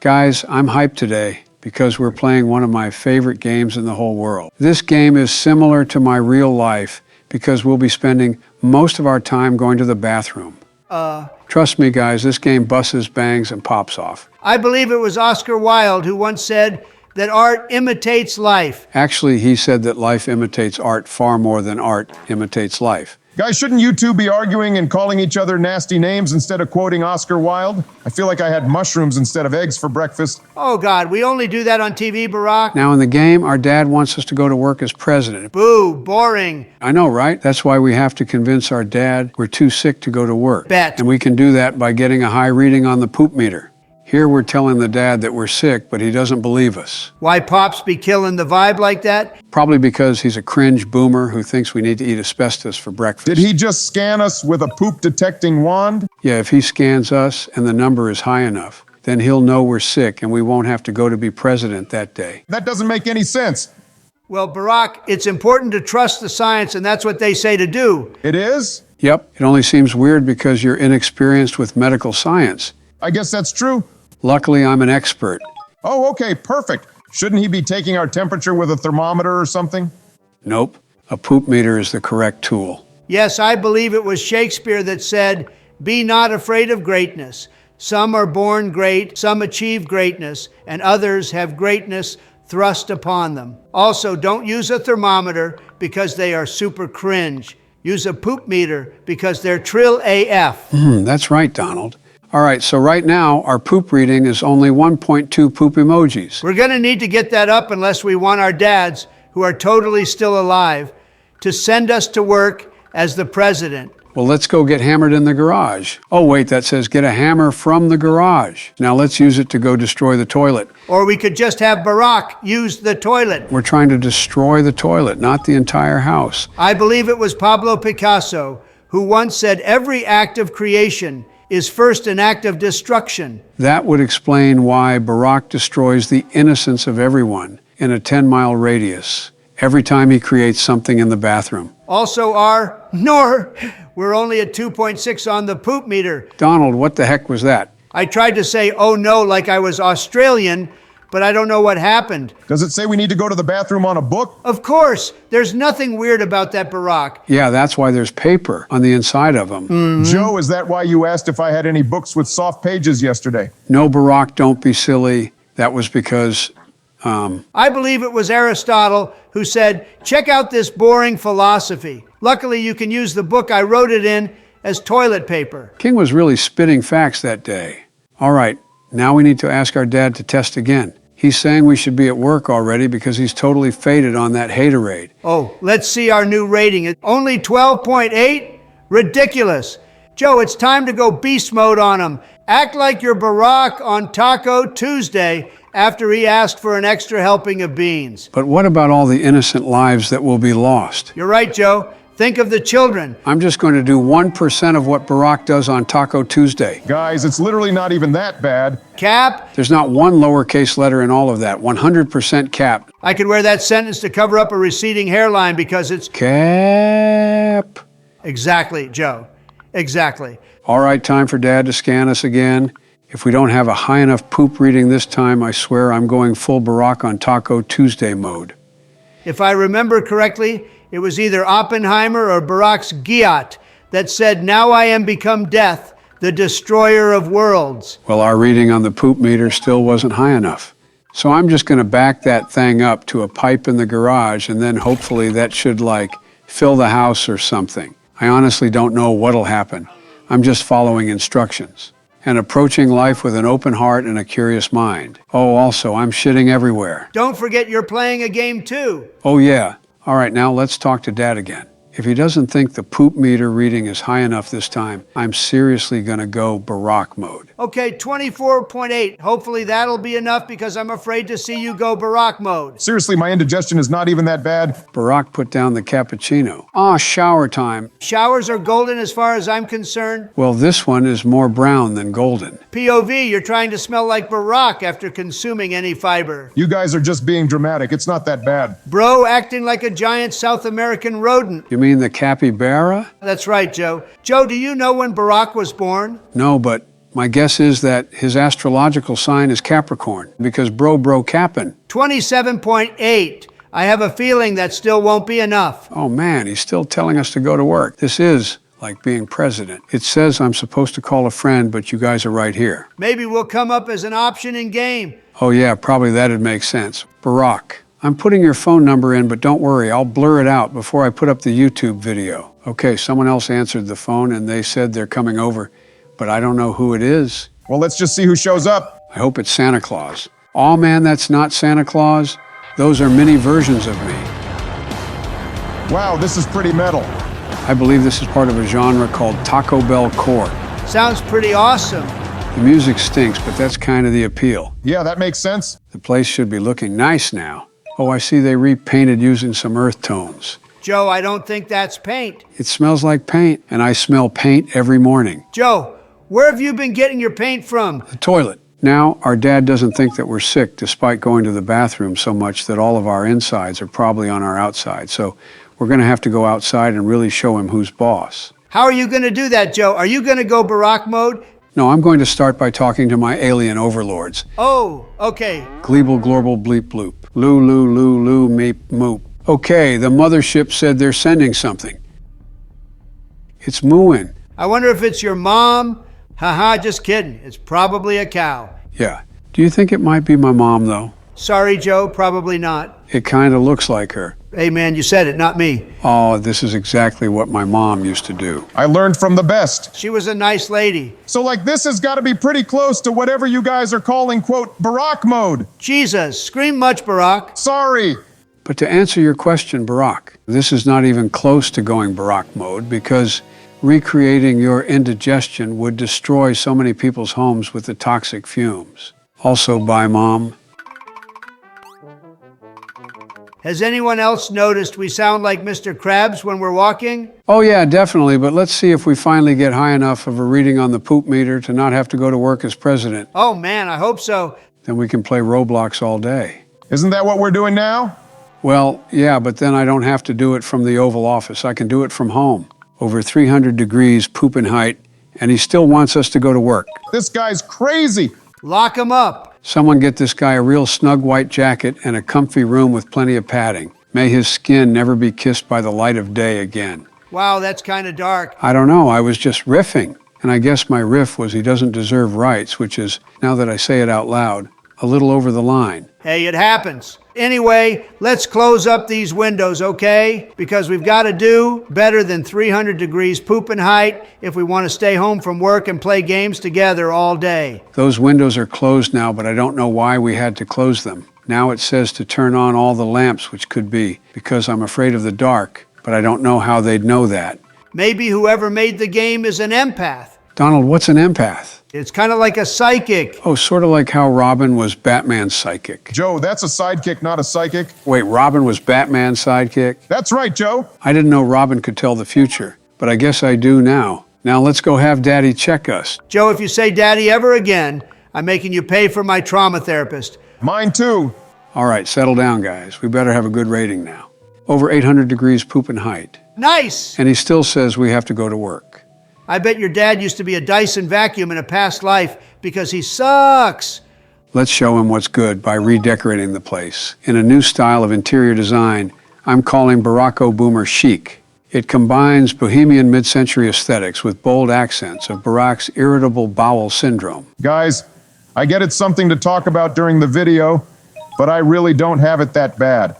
Guys, I'm hyped today because we're playing one of my favorite games in the whole world. This game is similar to my real life because we'll be spending most of our time going to the bathroom. Trust me, guys, this game busses, bangs, and pops off. I believe it was Oscar Wilde who once said that art imitates life. Actually, he said that life imitates art far more than art imitates life. Guys, shouldn't you two be arguing and calling each other nasty names instead of quoting Oscar Wilde? I feel like I had mushrooms instead of eggs for breakfast. Oh, God, we only do that on TV, Barack. Now, in the game, our dad wants us to go to work as president. Boo, boring. I know, right? That's why we have to convince our dad we're too sick to go to work. Bet. And we can do that by getting a high reading on the poop meter. Here we're telling the dad that we're sick, but he doesn't believe us. Why Pops be killing the vibe like that? Probably because he's a cringe boomer who thinks we need to eat asbestos for breakfast. Did he just scan us with a poop-detecting wand? Yeah, if he scans us and the number is high enough, then he'll know we're sick and we won't have to go to be president that day. That doesn't make any sense. Well, Barack, it's important to trust the science, and that's what they say to do. It is? Yep, it only seems weird because you're inexperienced with medical science. I guess that's true. Luckily, I'm an expert. Oh, okay, perfect. Shouldn't he be taking our temperature with a thermometer or something? Nope, a poop meter is the correct tool. Yes, I believe it was Shakespeare that said, "Be not afraid of greatness. Some are born great, some achieve greatness, and others have greatness thrust upon them." Also, don't use a thermometer because they are super cringe. Use a poop meter because they're trill AF. That's right, Donald. All right, so right now, our poop reading is only 1.2 poop emojis. We're going to need to get that up unless we want our dads, who are totally still alive, to send us to work as the president. Well, let's go get hammered in the garage. Oh, wait, that says get a hammer from the garage. Now let's use it to go destroy the toilet. Or we could just have Barack use the toilet. We're trying to destroy the toilet, not the entire house. I believe it was Pablo Picasso who once said every act of creation is first an act of destruction. That would explain why Barack destroys the innocence of everyone in a 10-mile radius every time he creates something in the bathroom. Also, we're only at 2.6 on the poop meter. Donald, what the heck was that? I tried to say, oh no, like I was Australian, but I don't know what happened. Does it say we need to go to the bathroom on a book? Of course, there's nothing weird about that, Barack. Yeah, that's why there's paper on the inside of them. Joe, is that why you asked if I had any books with soft pages yesterday? No, Barack, don't be silly. That was because, I believe it was Aristotle who said, check out this boring philosophy. Luckily, you can use the book I wrote it in as toilet paper. King was really spitting facts that day. All right, now we need to ask our dad to test again. He's saying we should be at work already because he's totally faded on that haterade. Oh, let's see our new rating. It's only 12.8? Ridiculous. Joe, it's time to go beast mode on him. Act like you're Barack on Taco Tuesday after he asked for an extra helping of beans. But what about all the innocent lives that will be lost? You're right, Joe. Think of the children. I'm just going to do 1% of what Barack does on Taco Tuesday. Guys, it's literally not even that bad. Cap. There's not one lowercase letter in all of that. 100% cap. I could wear that sentence to cover up a receding hairline because it's... Cap. Exactly, Joe. Exactly. All right, time for Dad to scan us again. If we don't have a high enough poop reading this time, I swear I'm going full Barack on Taco Tuesday mode. If I remember correctly, it was either Oppenheimer or Barack's Giat that said, "Now I am become death, the destroyer of worlds." Well, our reading on the poop meter still wasn't high enough. So I'm just going to back that thing up to a pipe in the garage, and then hopefully that should, fill the house or something. I honestly don't know what'll happen. I'm just following instructions and approaching life with an open heart and a curious mind. Oh, also, I'm shitting everywhere. Don't forget you're playing a game too. Oh, yeah. All right, now let's talk to Dad again. If he doesn't think the poop meter reading is high enough this time, I'm seriously going to go Barack mode. Okay, 24.8. Hopefully that'll be enough because I'm afraid to see you go Barack mode. Seriously, my indigestion is not even that bad. Barack put down the cappuccino. Shower time. Showers are golden as far as I'm concerned. Well, this one is more brown than golden. POV, you're trying to smell like Barack after consuming any fiber. You guys are just being dramatic. It's not that bad. Bro acting like a giant South American rodent. You mean the capybara? That's right, Joe. Joe, do you know when Barack was born? No, but My guess is that his astrological sign is Capricorn, because bro cappin'. 27.8. I have a feeling that still won't be enough. Oh man, he's still telling us to go to work. This is like being president. It says I'm supposed to call a friend, but you guys are right here. Maybe we'll come up as an option in game. Oh yeah, probably that'd make sense. Barack, I'm putting your phone number in, but don't worry, I'll blur it out before I put up the YouTube video. Okay, someone else answered the phone and they said they're coming over, but I don't know who it is. Well, let's just see who shows up. I hope it's Santa Claus. Oh man, that's not Santa Claus. Those are mini versions of me. Wow, this is pretty metal. I believe this is part of a genre called Taco Bell Core. Sounds pretty awesome. The music stinks, but that's kind of the appeal. Yeah, that makes sense. The place should be looking nice now. Oh, I see they repainted using some earth tones. Joe, I don't think that's paint. It smells like paint, and I smell paint every morning. Joe, where have you been getting your paint from? The toilet. Now, our dad doesn't think that we're sick despite going to the bathroom so much that all of our insides are probably on our outside. So we're going to have to go outside and really show him who's boss. How are you going to do that, Joe? Are you going to go Barack mode? No, I'm going to start by talking to my alien overlords. Oh, okay. Gleeble, glorble, bleep, bloop. Loo, loo, loo, loo, meep, moop. Okay, the mothership said they're sending something. It's mooing. I wonder if it's your mom. Haha, just kidding. It's probably a cow. Yeah. Do you think it might be my mom, though? Sorry, Joe, probably not. It kind of looks like her. Hey, man, you said it, not me. Oh, this is exactly what my mom used to do. I learned from the best. She was a nice lady. So, like, this has got to be pretty close to whatever you guys are calling, quote, Barack mode. Jesus, scream much, Barack. Sorry. But to answer your question, Barack, this is not even close to going Barack mode because recreating your indigestion would destroy so many people's homes with the toxic fumes. Also, bye, Mom. Has anyone else noticed we sound like Mr. Krabs when we're walking? Oh yeah, definitely, but let's see if we finally get high enough of a reading on the poop meter to not have to go to work as president. Oh man, I hope so. Then we can play Roblox all day. Isn't that what we're doing now? Well, yeah, but then I don't have to do it from the Oval Office. I can do it from home. Over 300 degrees, poop in height, and he still wants us to go to work. This guy's crazy. Lock him up. Someone get this guy a real snug white jacket and a comfy room with plenty of padding. May his skin never be kissed by the light of day again. Wow, that's kind of dark. I don't know, I was just riffing. And I guess my riff was he doesn't deserve rights, which is, now that I say it out loud, a little over the line. Hey, it happens. Anyway, let's close up these windows, okay? Because we've got to do better than 300 degrees poop in height if we want to stay home from work and play games together all day. Those windows are closed now, but I don't know why we had to close them. Now it says to turn on all the lamps, which could be because I'm afraid of the dark, but I don't know how they'd know that. Maybe whoever made the game is an empath. Donald, what's an empath? It's kind of like a psychic. Oh, sort of like how Robin was Batman's psychic. Joe, that's a sidekick, not a psychic. Wait, Robin was Batman's sidekick? That's right, Joe. I didn't know Robin could tell the future, but I guess I do now. Now let's go have Daddy check us. Joe, if you say daddy ever again, I'm making you pay for my trauma therapist. Mine too. All right, settle down, guys. We better have a good rating now. Over 800 degrees poop in height. Nice! And he still says we have to go to work. I bet your dad used to be a Dyson vacuum in a past life because he sucks. Let's show him what's good by redecorating the place. In a new style of interior design, I'm calling Baracko Boomer chic. It combines bohemian mid-century aesthetics with bold accents of Barack's irritable bowel syndrome. Guys, I get it's something to talk about during the video, but I really don't have it that bad.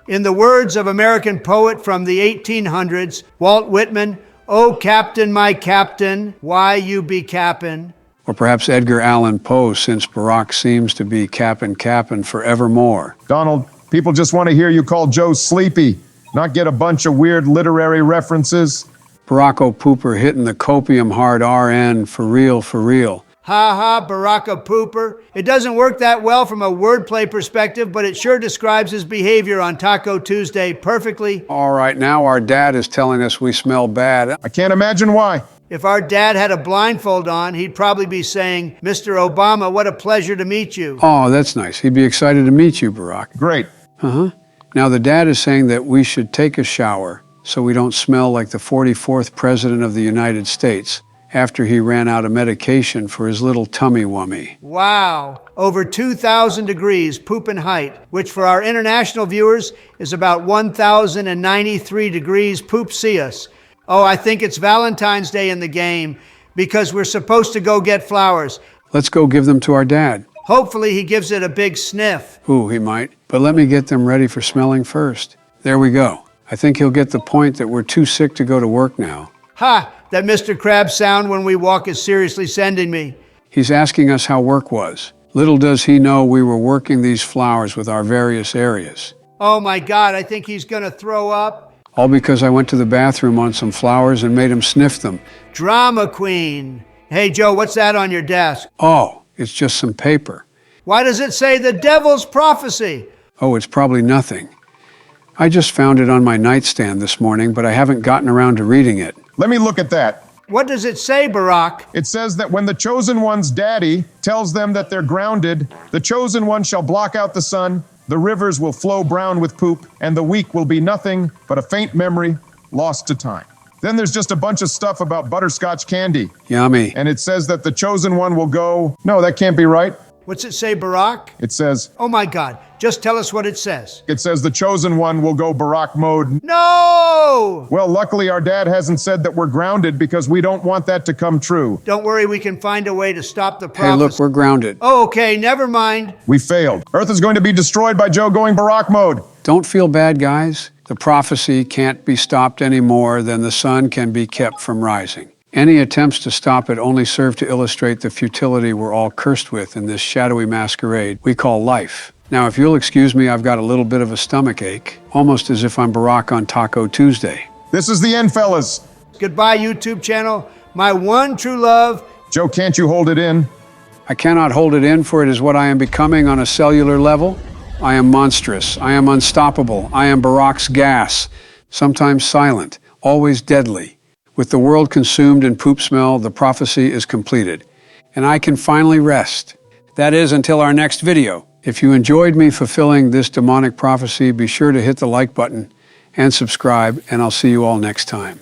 In the words of American poet from the 1800s, Walt Whitman, "Oh, Captain, my Captain, why you be cappin'?" Or perhaps Edgar Allan Poe, since Barack seems to be cappin' forevermore. Donald, people just want to hear you call Joe sleepy, not get a bunch of weird literary references. Baracko Pooper hitting the copium hard RN for real, for real. Ha ha, Baracka Pooper. It doesn't work that well from a wordplay perspective, but it sure describes his behavior on Taco Tuesday perfectly. All right, now our dad is telling us we smell bad. I can't imagine why. If our dad had a blindfold on, he'd probably be saying, "Mr. Obama, what a pleasure to meet you." Oh, that's nice. He'd be excited to meet you, Barack. Great. Uh-huh. Now the dad is saying that we should take a shower so we don't smell like the 44th President of the United States after he ran out of medication for his little tummy wummy. Wow. Over 2,000 degrees poop and height, which for our international viewers is about 1,093 degrees poop Celsius. Oh, I think it's Valentine's Day in the game because we're supposed to go get flowers. Let's go give them to our dad. Hopefully he gives it a big sniff. Ooh, he might. But let me get them ready for smelling first. There we go. I think he'll get the point that we're too sick to go to work now. Ha! That Mr. Krabs sound when we walk is seriously sending me. He's asking us how work was. Little does he know we were working these flowers with our various areas. Oh my God, I think he's gonna throw up. All because I went to the bathroom on some flowers and made him sniff them. Drama queen. Hey Joe, what's that on your desk? Oh, it's just some paper. Why does it say the devil's prophecy? Oh, it's probably nothing. I just found it on my nightstand this morning, but I haven't gotten around to reading it. Let me look at that. What does it say, Barack? It says that when the chosen one's daddy tells them that they're grounded, the chosen one shall block out the sun, the rivers will flow brown with poop, and the week will be nothing but a faint memory lost to time. Then there's just a bunch of stuff about butterscotch candy. Yummy. And it says that the chosen one will go. No, that can't be right. What's it say, Barack? It says Oh my God, just tell us what it says. the chosen one will go Barack mode. No! Well, luckily our dad hasn't said that we're grounded because we don't want that to come true. Don't worry, we can find a way to stop the Hey, prophecy. look, we're grounded. Oh, okay, never mind. We failed. Earth is going to be destroyed by Joe going Barack mode. Don't feel bad, guys. The prophecy can't be stopped any more than the sun can be kept from rising. Any attempts to stop it only serve to illustrate the futility we're all cursed with in this shadowy masquerade we call life. Now, if you'll excuse me, I've got a little bit of a stomach ache, almost as if I'm Barack on Taco Tuesday. This is the end, fellas. Goodbye, YouTube channel. My one true love. Joe, can't you hold it in? I cannot hold it in, for it is what I am becoming on a cellular level. I am monstrous. I am unstoppable. I am Barack's gas, sometimes silent, always deadly. With the world consumed in poop smell, the prophecy is completed, and I can finally rest. That is, until our next video. If you enjoyed me fulfilling this demonic prophecy, be sure to hit the like button and subscribe, and I'll see you all next time.